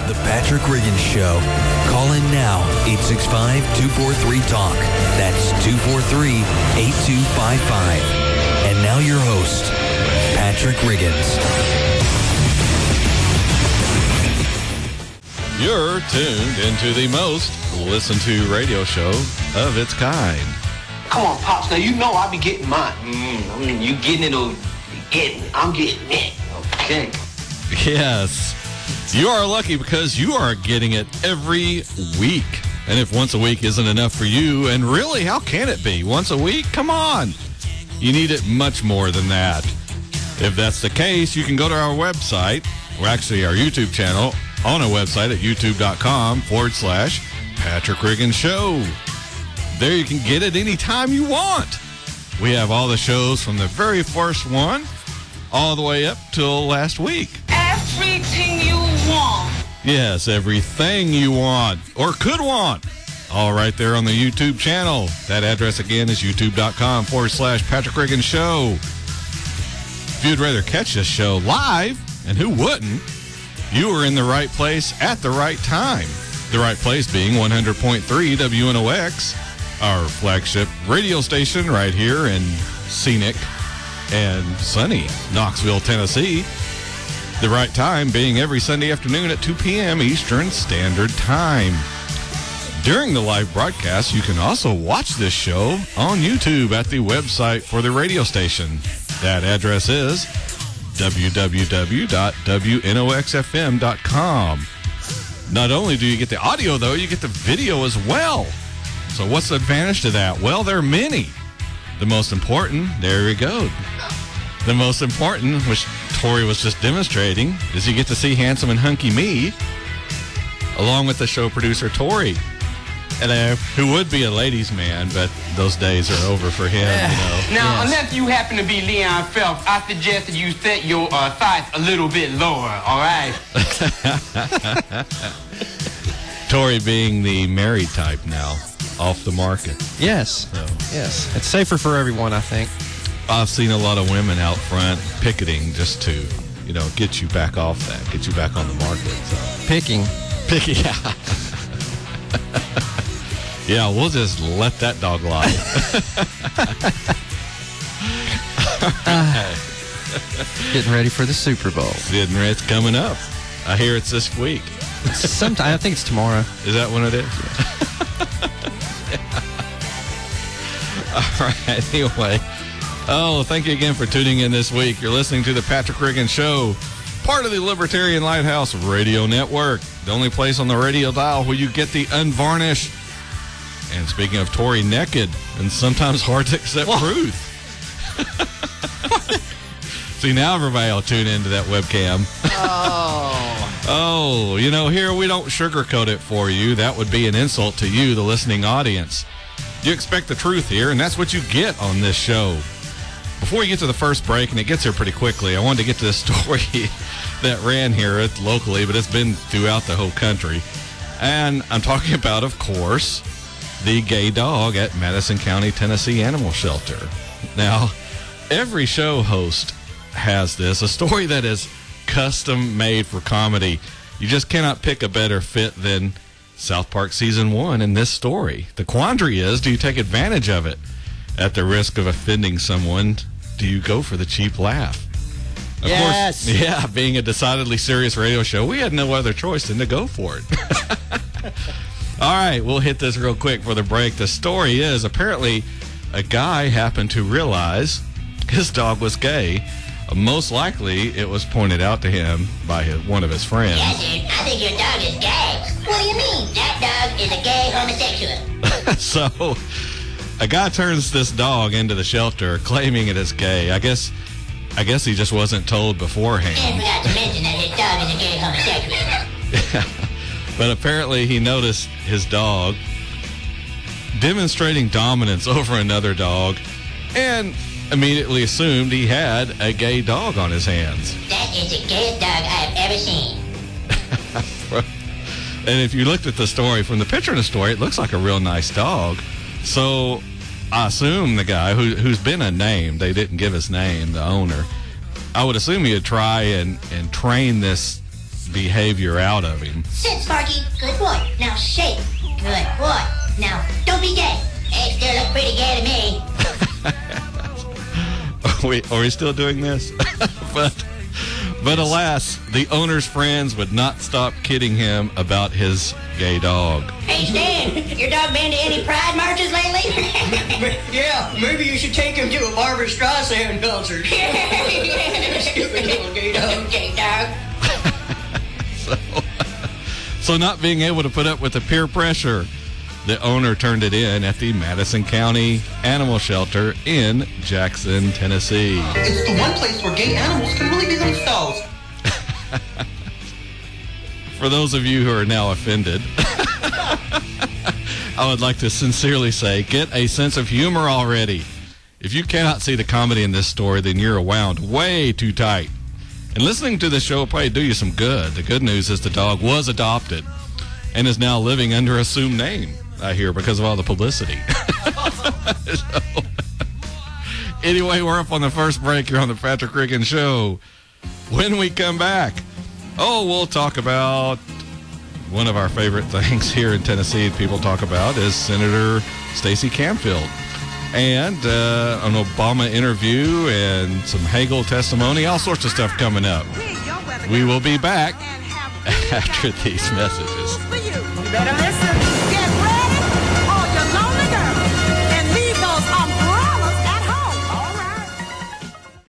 The Patrick Riggins Show. Call in now, 865-243-TALK. That's 243-8255. And now your host, Patrick Riggins. You're tuned into the most listened to radio show of its kind. Come on, Pops. Now, you know I be getting mine. You getting it or you getting it? I'm getting it. Okay. Yes. You are lucky because you are getting it every week. And if once a week isn't enough for you, and really, how can it be? Once a week? Come on. You need it much more than that. If that's the case, you can go to our website, or actually our YouTube channel, on our website at youtube.com/Patrick Riggins Show. There you can get it anytime you want. We have all the shows from the very first one all the way up till last week. Everything you want. Yes, everything you want or could want. All right there on the YouTube channel. That address again is youtube.com/Patrick Riggins Show. If you'd rather catch this show live, and who wouldn't, you are in the right place at the right time. The right place being 100.3 WNOX, our flagship radio station right here in scenic and sunny Knoxville, Tennessee. The right time being every Sunday afternoon at 2 p.m. Eastern Standard Time. During the live broadcast, you can also watch this show on YouTube at the website for the radio station. That address is www.wnoxfm.com. Not only do you get the audio, though, you get the video as well. So what's the advantage to that? Well, there are many. The most important, there we go. The most important, which Tori was just demonstrating, is you get to see handsome and hunky me, along with the show producer, Tori. And who would be a ladies' man, but those days are over for him, you know. Now, unless you happen to be Leon Phelps, I suggest that you set your sights a little bit lower, all right? Tori being the married type now, off the market. Yes. So. Yes. It's safer for everyone, I think. I've seen a lot of women out front picketing just to, you know, get you back off that, get you back on the market. So. Picking, yeah. Yeah, we'll just let that dog lie. getting ready for the Super Bowl. It's coming up. I hear it's this week. Sometime, I think it's tomorrow. Is that when it is? All right, anyway. Oh, thank you again for tuning in this week. You're listening to the Patrick Riggins Show, part of the Libertarian Lighthouse Radio Network, the only place on the radio dial where you get the unvarnished, and speaking of Tori, naked and sometimes hard to accept truth. See, now everybody will tune into that webcam. Oh, you know, here we don't sugarcoat it for you. That would be an insult to you, the listening audience. You expect the truth here, and that's what you get on this show. Before we get to the first break, and it gets here pretty quickly, I wanted to get to this story that ran here locally, but it's been throughout the whole country. And I'm talking about, of course, the gay dog at Madison County, Tennessee Animal Shelter. Now, every show host has this, a story that is custom made for comedy. You just cannot pick a better fit than South Park Season 1 in this story. The quandary is, do you take advantage of it? At the risk of offending someone, do you go for the cheap laugh? Of course, yeah, being a decidedly serious radio show, we had no other choice than to go for it. All right, we'll hit this real quick for the break. The story is, apparently, a guy happened to realize his dog was gay. Most likely, it was pointed out to him by one of his friends. Yeah, dude, I think your dog is gay. What do you mean? That dog is a gay homosexual. So, a guy turns this dog into the shelter, claiming it is gay. I guess he just wasn't told beforehand. And forgot to mention that his dog is a gay homosexual. But apparently he noticed his dog demonstrating dominance over another dog and immediately assumed he had a gay dog on his hands. That is the gayest dog I have ever seen. And if you looked at the story, from the picture in the story, it looks like a real nice dog. So I assume the guy who's been unnamed, they didn't give his name, the owner, I would assume he would try and train this behavior out of him. Sit, Sparky. Good boy. Now shake. Good boy. Now don't be gay. Hey, still look pretty gay to me. Are we still doing this? But alas, the owner's friends would not stop kidding him about his gay dog. Hey, Stan, your dog been to any pride marches lately? Yeah, maybe you should take him to a Barbara Streisand concert. Stupid little gay dog. Gay dog. So not being able to put up with the peer pressure, the owner turned it in at the Madison County Animal Shelter in Jackson, Tennessee. It's the one place where gay animals can really be themselves. For those of you who are now offended, I would like to sincerely say, get a sense of humor already. If you cannot see the comedy in this story, then you're wound way too tight. And listening to the show will probably do you some good. The good news is the dog was adopted and is now living under an assumed name, I hear, because of all the publicity. Anyway, we're up on the first break here on the Patrick Riggins Show. When we come back, we'll talk about one of our favorite things here in Tennessee people talk about is Senator Stacey Canfield. And an Obama interview and some Hagel testimony, all sorts of stuff coming up. We will be back after these messages. You better listen.